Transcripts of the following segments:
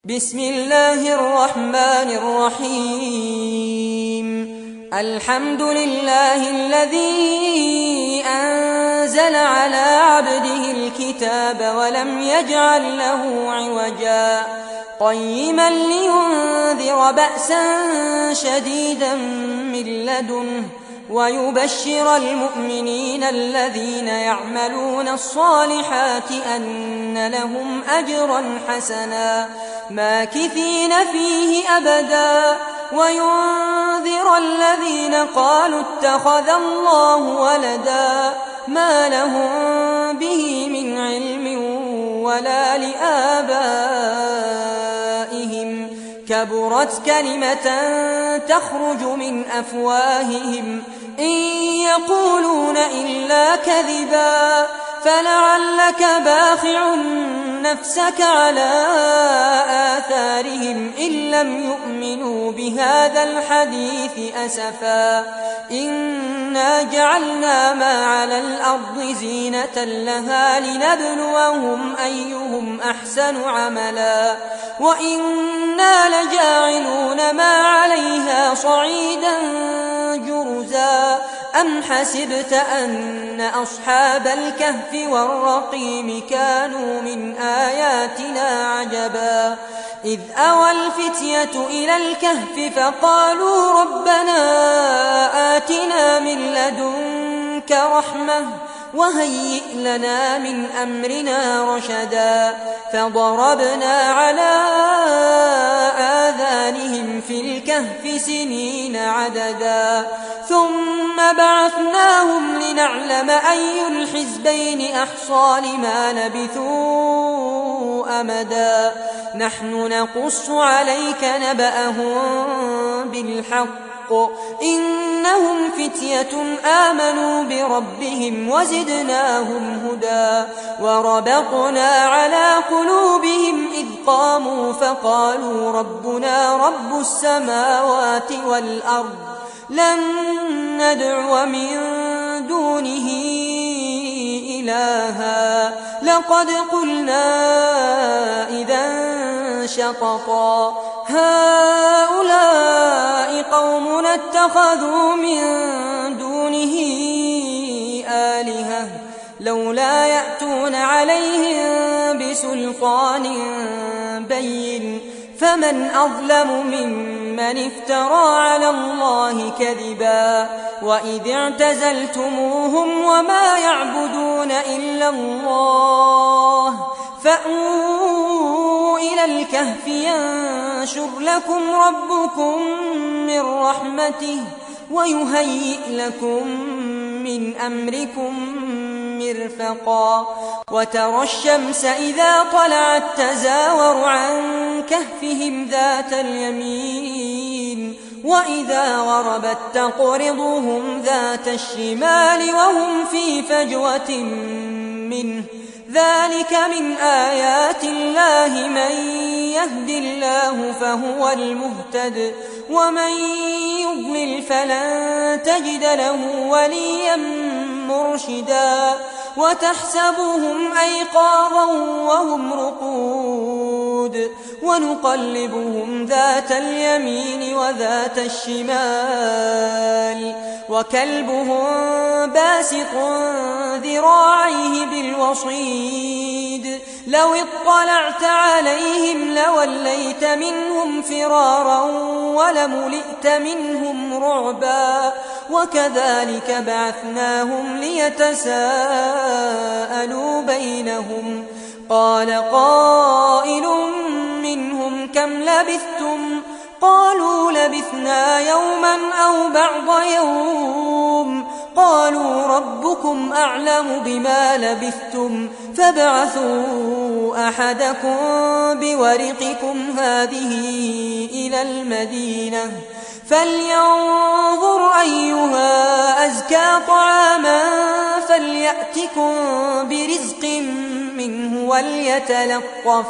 بسم الله الرحمن الرحيم. الحمد لله الذي أنزل على عبده الكتاب ولم يجعل له عوجا قيما لينذر بأسا شديدا من لدنه ويبشر المؤمنين الذين يعملون الصالحات أن لهم أجرا حسنا ماكثين فيه أبدا وينذر الذين قالوا اتخذ الله ولدا ما لهم به من علم ولا لآبائهم كبرت كلمة تخرج من أفواههم إن يقولون إلا كذبا فلعلك باخع نفسك على آثارهم إن لم يؤمنوا بهذا الحديث أسفا إنا جعلنا ما على الأرض زينة لها لنبلوهم أيهم أحسن عملا وإنا لجاعلون ما عليها صعيدا جرزا أم حسبت أن أصحاب الكهف والرقيم كانوا من آياتنا عجبا إذ أوى الفتية إلى الكهف فقالوا ربنا آتنا من لدنك رحمة وهيئ لنا من أمرنا رشدا فضربنا على آذانهم في الكهف سنين عددا ثم بعثناهم لنعلم أي الحزبين أحصى لما لبثوا أمدا نحن نقص عليك نبأهم بالحق إنهم فتية آمنوا بربهم وزدناهم هدى وربطنا على قلوبهم إذ قاموا فقالوا ربنا رب السماوات والأرض لن ندعو من دونه إلها لقد قلنا إذا شططا هؤلاء قومنا اتخذوا من دونه آلهة لولا يأتون عليهم بسلطان بين فمن أظلم ممن افترى على الله كذبا وإذ اعتزلتموهم وما يعبدون إلا الله فأووا إلى الكهف ينشر لكم ربكم من رحمته ويهيئ لكم من أمركم مرفقا وترى الشمس إذا طلعت تزاور عن كهفهم ذات اليمين وإذا غربت تقرضهم ذات الشمال وهم في فجوة منه ذلك من آيات الله من يهد الله فهو المهتد ومن يضلل فلن تجد له وليا مرشدا وتحسبهم أيقاظا وهم رقود ونقلبهم ذات اليمين وذات الشمال وكلبهم باسط ذراعيه بالوصيد لو اطلعت عليهم لوليت منهم فرارا ولملئت منهم رعبا وكذلك بعثناهم ليتساءلوا بينهم قال قائل منهم كم لبثتم قالوا لبثنا يوما أو بعض يوم قالوا ربكم أعلم بما لبثتم فابعثوا أحدكم بورقكم هذه إلى المدينة فلينظر أيها أزكى طعاما فليأتكم برزق منه وليتلطف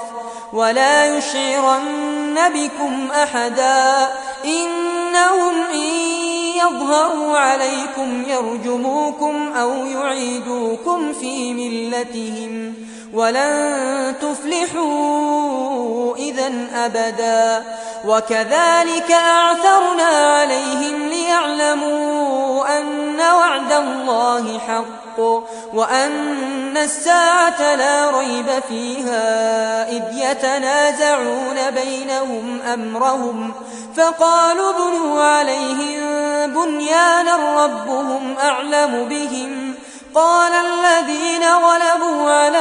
ولا يشعرن بكم أحدا إنهم إن يظهروا عليكم يرجموكم أو يعيدوكم في ملتهم ولن تفلحوا إذًا أبدا. وكذلك أعثرنا عليهم ليعلموا أن وعد الله حق وأن الساعة لا ريب فيها إذ يتنازعون بينهم أمرهم فقالوا ابنوا عليهم بنيانا ربهم أعلم بهم قال الذين غلبوا على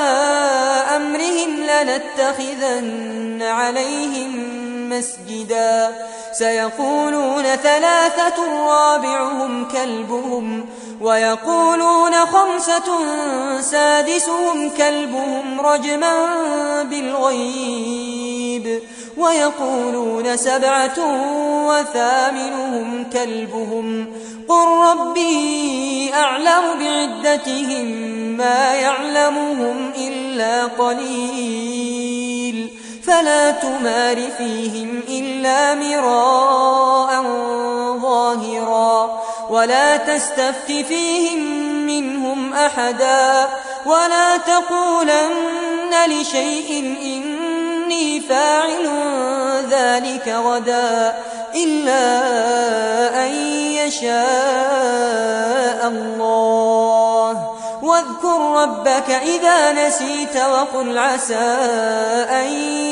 أمرهم لنتخذن عليهم مسجدا سيقولون ثلاثة رابعهم كلبهم ويقولون خمسة سادسهم كلبهم رجما بالغيب ويقولون سبعة وثامنهم كلبهم قل ربي أعلم بعدتهم ما يعلمهم إلا قليل فلا تمار فيهم إلا مراء ظاهرا ولا تستفت فيهم منهم أحدا ولا تقولن لشيء إني فاعل ذلك غدا إلا أن يشاء الله واذكر ربك إذا نسيت وقل عسى أن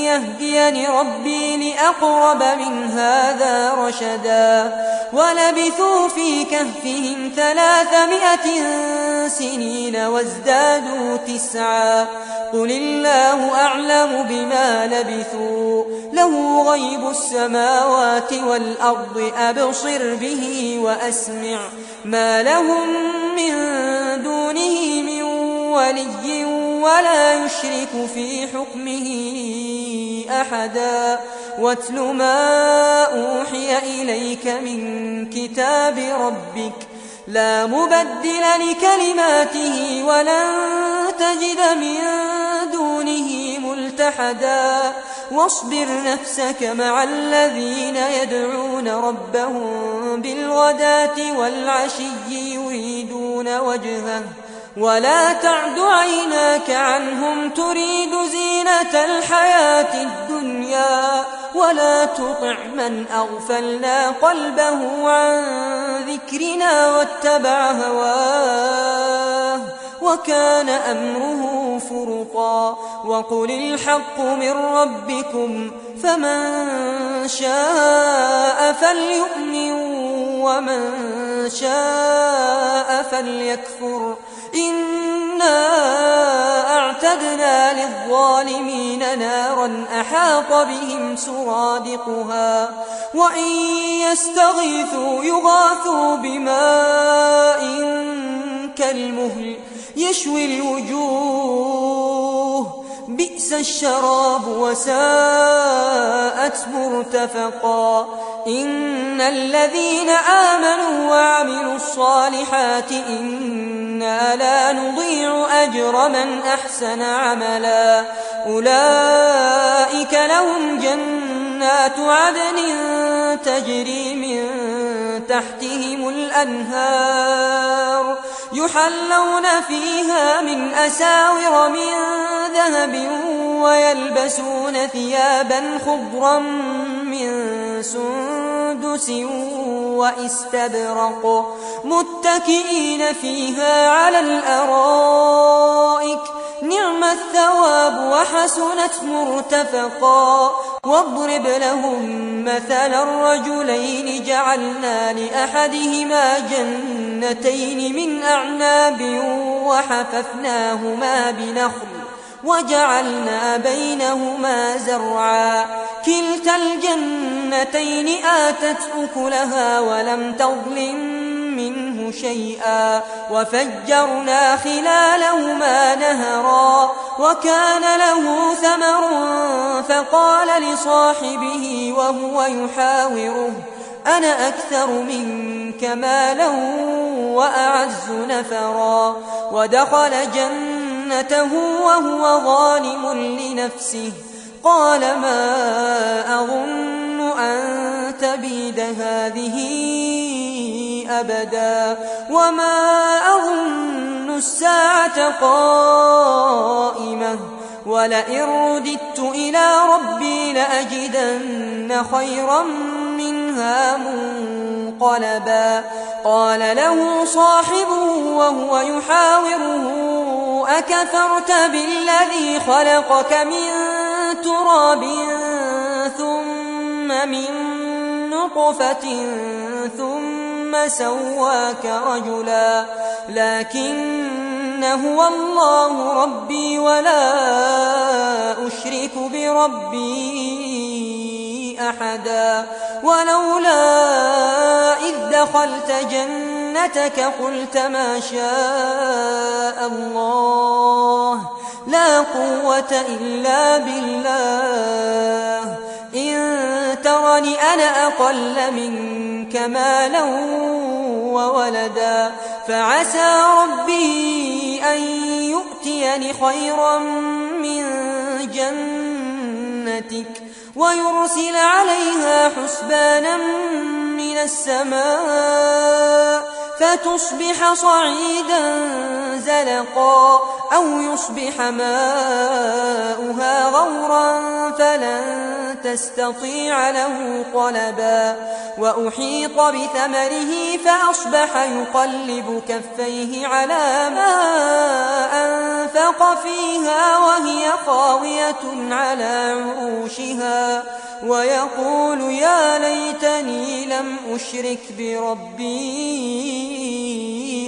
يهديني ربي لأقرب من هذا رشدا ولبثوا في كهفهم 300 سنين وازدادوا 9 قل الله أعلم بما لبثوا له غيب السماوات والأرض أبصر به وأسمع ما لهم من دونه من ولي ولا يشرك في حكمه أحدا واتل ما أوحي إليك من كتاب ربك لا مبدل لكلماته ولن تجد من دونه ملتحدا واصبر نفسك مع الذين يدعون ربهم بالغداة والعشي يريدون وجهه ولا تعد عيناك عنهم تريد زينة الحياة الدنيا ولا تطع من أغفلنا قلبه عن ذكرنا واتبع هواه وكان أمره فرطا وقل الحق من ربكم فمن شاء فليؤمن ومن شاء فليكفر إنا أعتدنا للظالمين نارا أحاط بهم سرادقها وإن يستغيثوا يغاثوا بماء كالمهل يشوي الوجوه بئس الشراب وساءت مرتفقا إن الذين آمنوا وعملوا الصالحات إنا لا نضيع أجر من أحسن عملا أولئك لهم جنات عدن تجري من تحتهم الأنهار يحلون فيها من أساور من ذهب ويلبسون ثيابا خضرا من سندس وإستبرق متكئين فيها على الأرائك نعم الثواب وحسنت مرتفقا واضرب لهم مثل الرجلين جعلنا لأحدهما جنتين من أعناب وحففناهما بنخل وجعلنا بينهما زرعا كلتا الجنتين آتت أكلها ولم تظلم منه شيئا وفجرنا خلالهما نهرا وكان له ثمر فقال لصاحبه وهو يحاوره أنا أكثر منك مالا وأعز نفرا ودخل جنته وهو ظالم لنفسه قال ما أظن أن تبيد هذه أبدا وما أظن الساعة قائمة ولئن رددت إلى ربي لأجدن خيرا منها منقلبا قال له صاحبه وهو يحاوره أكفرت بالذي خلقك من تراب ثم من نطفة ثم سواك رجلا لكن هو الله ربي ولا أشرك بربي أحدا ولولا إذ دخلت جنتك قلت ما شاء الله لا قوة إلا بالله إن ترني أنا أقل منك مالا وولدا فعسى ربي أن يؤتيني خيرا من جنتك ويرسل عليها حسبانا من السماء فتصبح صعيدا زلقا أو يصبح ماؤها غورا فلن تستطيع له طلبا وأحيط بثمره فأصبح يقلب كفيه على ما أنفق فيها وهي خاوية على عروشها ويقول يا ليتني لم أشرك بربي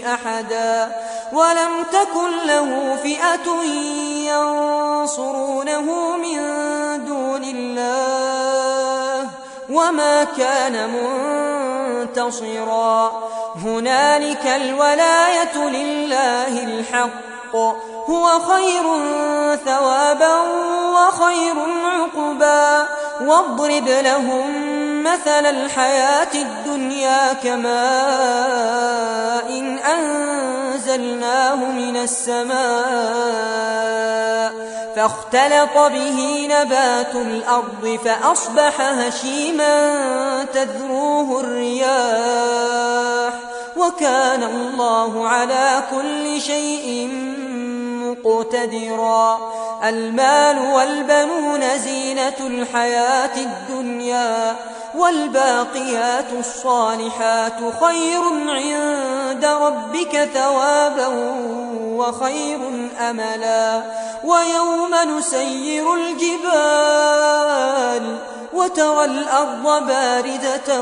أحدا ولم تكن له فئة ينصرونه من دون الله وما كان منتصرا هنالك الولاية لله الحق هو خير ثوابا وخير عقبا واضرب لهم مثل الحياة الدنيا كماء إن أنزلناه من السماء فاختلط به نبات الأرض فأصبح هشيما تذروه الرياح وكان الله على كل شيء مقتدرا المال والبنون زينة الحياة الدنيا والباقيات الصالحات خير عند ربك ثوابا وخير أملا ويوم نسير الجبال وترى الأرض باردة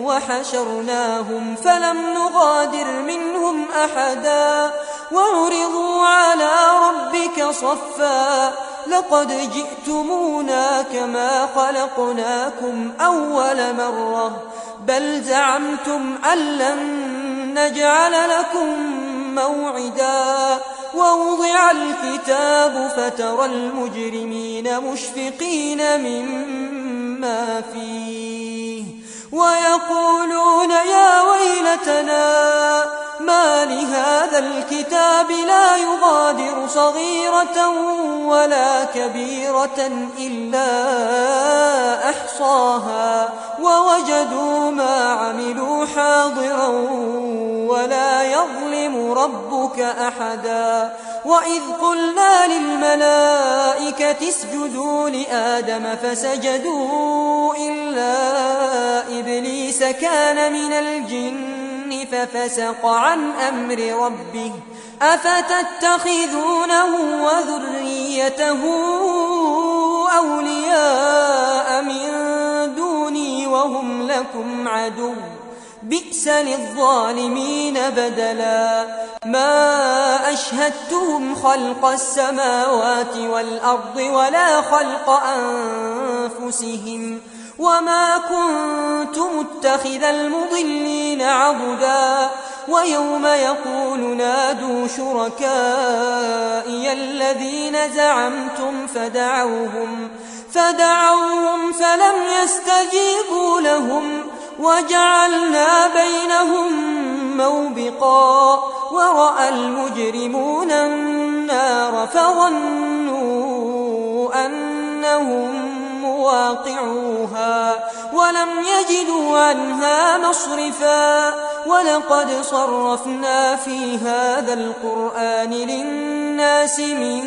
وحشرناهم فلم نغادر منهم أحدا وعرضوا على ربك صفا لقد جئتمونا كما خلقناكم أول مرة بل زعمتم أن لن نجعل لكم موعدا ووضع الكتاب فترى المجرمين مشفقين مما فيه ويقولون يا ويلتنا ما لهذا الكتاب لا يغادر صغيرة ولا كبيرة إلا أحصاها ووجدوا ما عملوا حاضرا ولا يظلم ربك أحدا وإذ قلنا للملائكة اسجدوا لآدم فسجدوا إلا إبليس كان من الجن ففسق عن أمر ربه أفتتخذونه وذريته أولياء من دوني وهم لكم عدو بئس للظالمين بدلا ما أشهدتهم خلق السماوات والأرض ولا خلق أنفسهم وما كنت متخذ المضلين عضدا ويوم يقول نادوا شركائي الذين زعمتم فدعوهم فلم يستجيبوا لهم وجعلنا بينهم موبقا ورأى المجرمون النار فظنوا أنهم مواقعوها ولم يجدوا عنها مصرفا ولقد صرفنا في هذا القرآن للناس من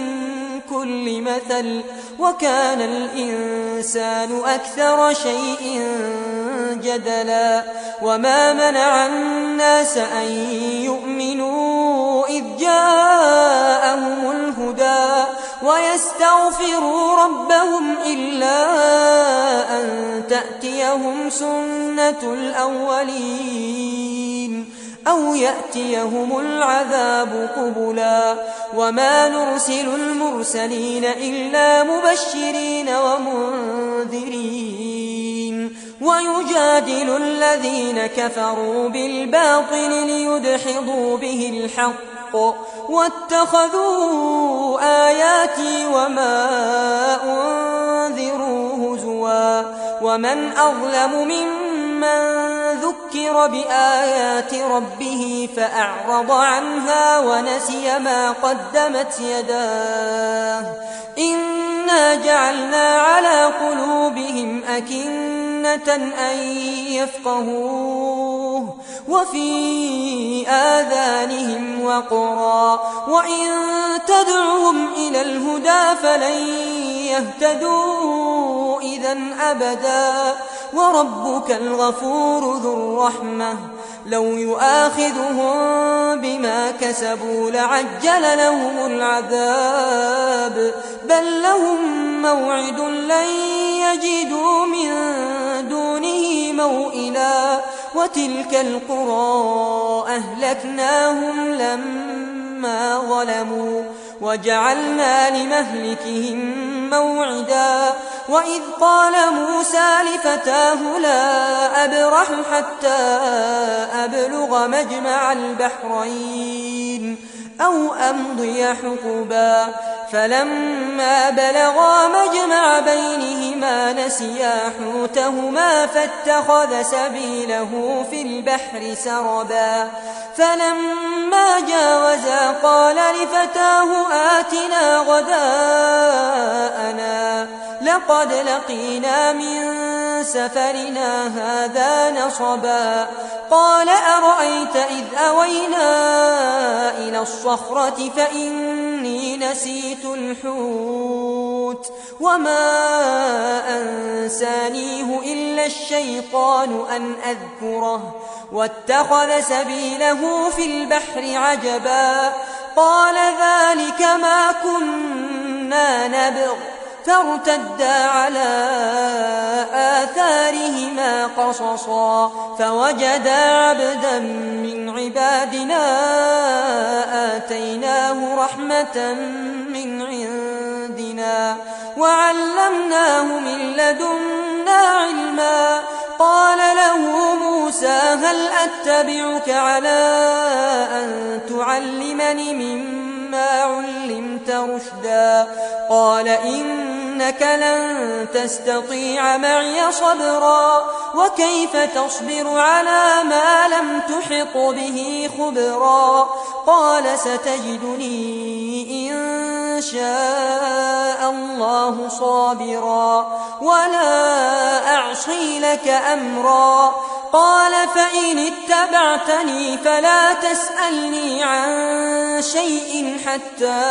كل مثل وكان الإنسان أكثر شيء جدلا وما منع الناس أن يؤمنوا إذ جاءهم الهدى ويستغفروا ربهم إلا أن تأتيهم سنة الأولين أو يأتيهم العذاب قبلا وما نرسل المرسلين إلا مبشرين ومنذرين ويجادل الذين كفروا بالباطل ليدحضوا به الحق واتخذوا آياتي وما أنذروا هزوا ومن أظلم ممن ذكر بآيات ربه فأعرض عنها ونسي ما قدمت يداه إنا جعلنا على قلوبهم أكنة أن يفقهوه وفي آذانهم وقرا وإن تدعهم إلى الهدى فلن يهتدوا إذن أبدا وربك الغفور ذو الرحمة لو يؤاخذهم بما كسبوا لعجل لهم العذاب بل لهم موعد لن يجدوا من دونه موئلا وتلك القرى أهلكناهم لما ظلموا وجعلنا لمهلكهم موعدا وإذ قال موسى لفتاه لا أبرح حتى أبلغ مجمع البحرين أو أمضي حقبا فلما بلغا مجمع بينهما نسيا حوتهما فاتخذ سبيله في البحر سربا فلما جاوزا قال لفتاه آتنا غداءنا لقد لقينا من سفرنا هذا نصبا قال أرأيت إذ أوينا إلى الصخرة فإني نسيت الحوت وما أنسانيه إلا الشيطان أن أذكره واتخذ سبيله في البحر عجبا قال ذلك ما كنا نبغ فارتدا على آثارهما قصصا فوجدا عبدا من عبادنا آتيناه رحمة من عندنا وعلمناه من لدنا علما قال له موسى هل أتبعك على أن تعلمني مما علمت رشدا قال إنك لن تستطيع معي صبرا وكيف تصبر على ما لم تحط به خبرا قال ستجدني إن شاء الله صابرا ولا أعصي لك أمرا قال فإن اتبعتني فلا تسألني عن شيء حتى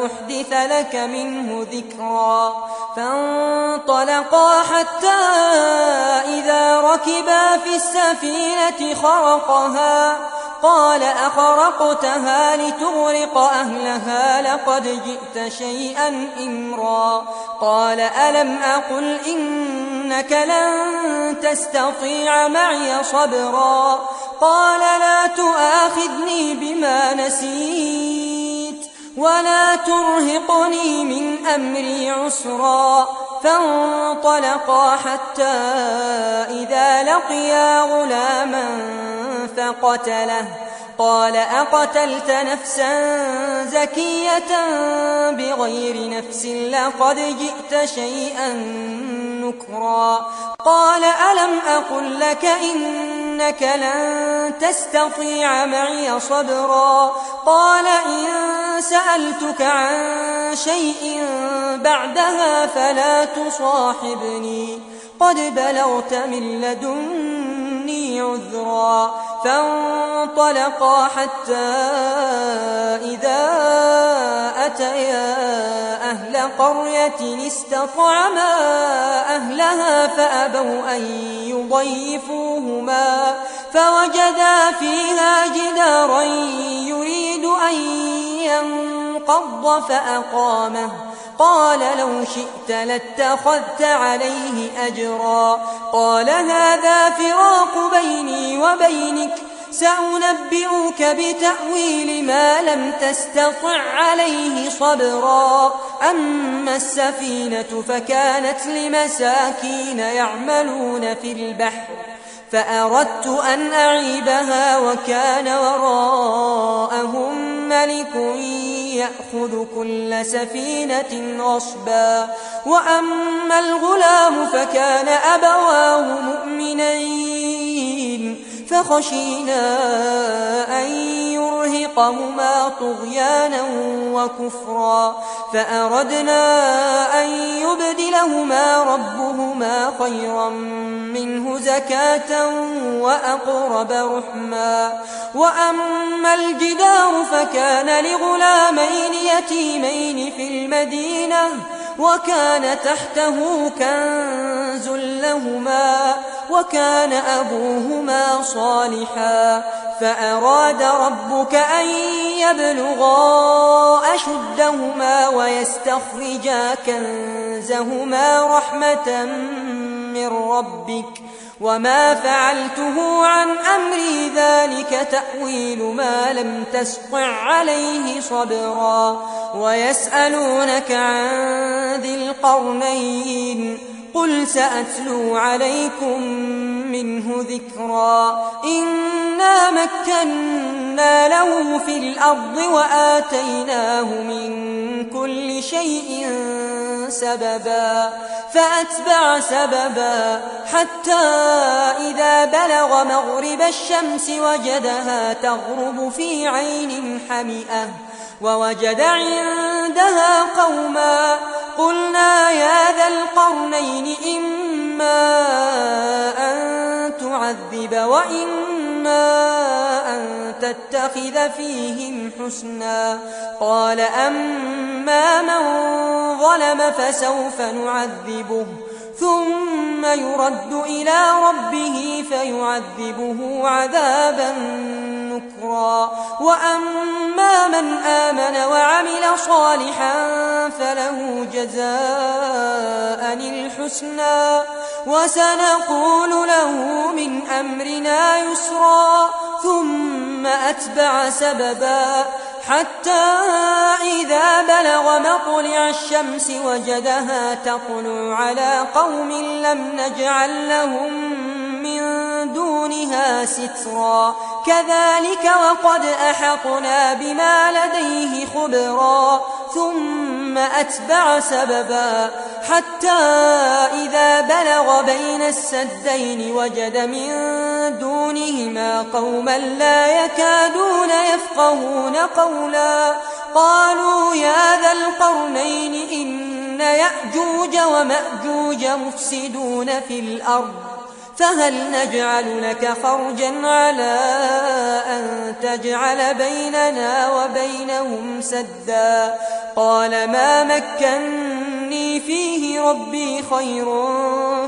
أحدث لك منه ذكرا فانطلقا حتى إذا ركبا في السفينة خرقها قال أخرقتها لتغرق أهلها لقد جئت شيئا إمرا قال ألم أقل إنك لن تستطيع معي صبرا قال لا تؤاخذني بما نسيت ولا ترهقني من أمري عسرا فانطلقا حتى إذا لقيا غلاما فقتله قال أقتلت نفسا زكية بغير نفس لقد جئت شيئا نكرا قال ألم أقل لك إنك لن تستطيع معي صبرا قال إن سألتك عن شيء بعدها فلا تصاحبني قد بلغت من لدني عذرا فانطلقا حتى إذا أتيا أهل قرية استطعما أهلها فأبوا أن يضيفوهما فوجدا فيها جدارا يريد أن ينقض فأقامه قال لو شئت لاتخذت عليه أجرا قال هذا فراق بيني وبينك سأنبئك بتأويل ما لم تستطع عليه صبرا أما السفينة فكانت لمساكين يعملون في البحر فأردت أن أعيبها وكان وراءهم ملك يأخذ كل سفينة غصبا وأما الغلام فكان أبواه مؤمنين فخشينا أن يرهقهما طغيانا وكفرا فأردنا أن يبدلهما ربهما خيرا منه زكاة وأقرب رحما وأما الجدار فكان لغلامين يتيمين في المدينة وكان تحته كنز لهما وكان أبوهما صالحا فأراد ربك أن يبلغا أشدهما ويستخرجا كنزهما رحمة من ربك وما فعلته عن أمري ذلك تأويل ما لم تسطع عليه صبرا ويسألونك عن ذي القرنين قل سأتلو عليكم منه ذكرا إنا مكنا له في الأرض وآتيناه من كل شيء سببا فأتبع سببا حتى إذا بلغ مغرب الشمس وجدها تغرب في عين حمئة ووجد عندها قوما قلنا يا ذا القرنين إما أن تعذب وإما أن تتخذ فيهم حسنا قال أما من ظلم فسوف نعذبه ثم يرد إلى ربه فيعذبه عذابا نكرا وأما من آمن وعمل صالحا فله جزاء الحسنى وسنقول له من أمرنا يسرا ثم أتبع سببا حتى إذا بلغ مطلع الشمس وجدها تطلع على قوم لم نجعل لهم من دونها سترا كذلك وقد أحطنا بما لديه خبرا ثم أتبع سببا حتى إذا بلغ بين السدين وجد من دونهما قوما لا يكادون يفقهون قولا قالوا يا ذا القرنين إن يأجوج ومأجوج مفسدون في الأرض فهل نجعل لك خرجا على أن تجعل بيننا وبينهم سدا قال ما مكني فيه ربي خير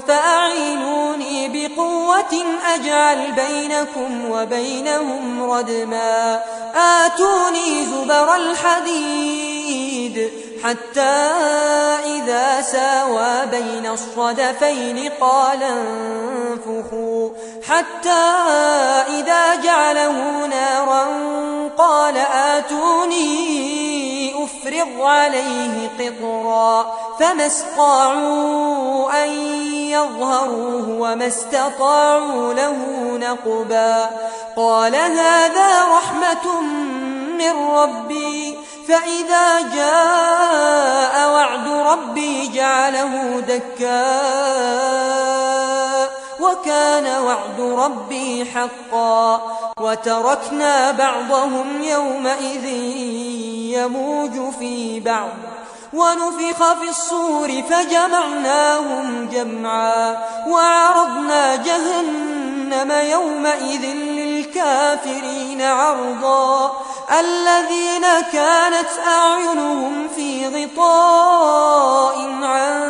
فأعينوني بقوة أجعل بينكم وبينهم ردما آتوني زبر الحديد حتى إذا ساوى بين الصدفين قال انفخوا حتى إذا جعله نارا قال آتوني أفرغ عليه قطرا فما استطاعوا أن يظهروه وما استطاعوا له نقبا قال هذا رحمة من ربي فإذا جاء وعد ربي جعله دكا وكان وعد ربي حقا وتركنا بعضهم يومئذ يموج في بعض ونفخ في الصور فجمعناهم جمعا وعرضنا جهنم جهنم يومئذ للكافرين عرضا الذين كانت أعينهم في غطاء عن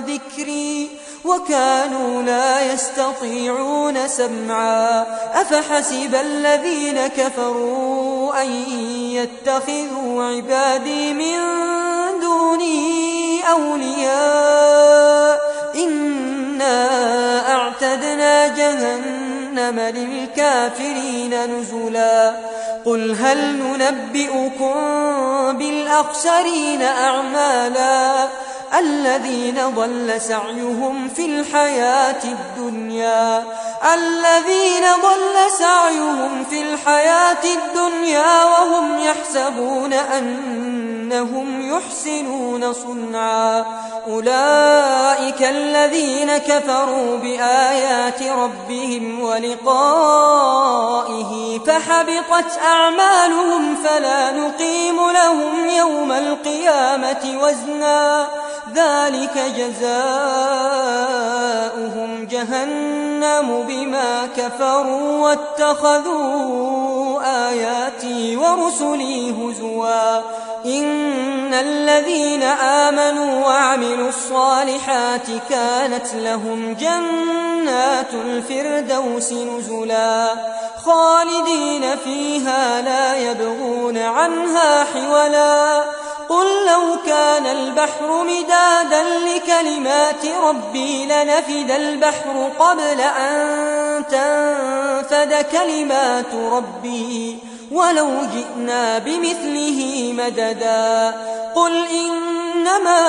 ذكري وكانوا لا يستطيعون سمعا أفحسب الذين كفروا أن يتخذوا عبادي من دوني أولياء إنا أعتدنا جهنم للكافرين نزلا قل هل ننبئكم بالأخسرين أعمالا الذين ضل سعيهم في الحياة الدنيا وهم يحسبون أنهم يحسنون صنعا أولئك الذين كفروا بآيات ربهم ولقائه فحبطت أعمالهم فلا نقيم لهم يوم القيامة وزنا ذلك جزاؤهم جهنم بما كفروا واتخذوا آياتي ورسلي هزوا إن الذين آمنوا وعملوا الصالحات كانت لهم جنات الفردوس نزلا خالدين فيها لا يبغون عنها حولا قل لو كان البحر مدادا لكلمات ربي لنفد البحر قبل أن تنفد كلمات ربي ولو جئنا بمثله مددا قل إنما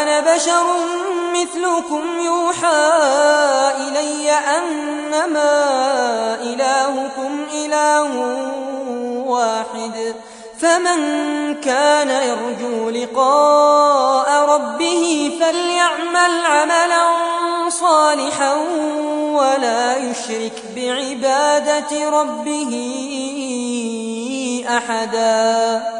أنا بشر مثلكم يوحى إلي أنما إلهكم إله واحد فمن كان يرجو لقاء ربه فليعمل عملا صالحا ولا يشرك بعبادة ربه أحدا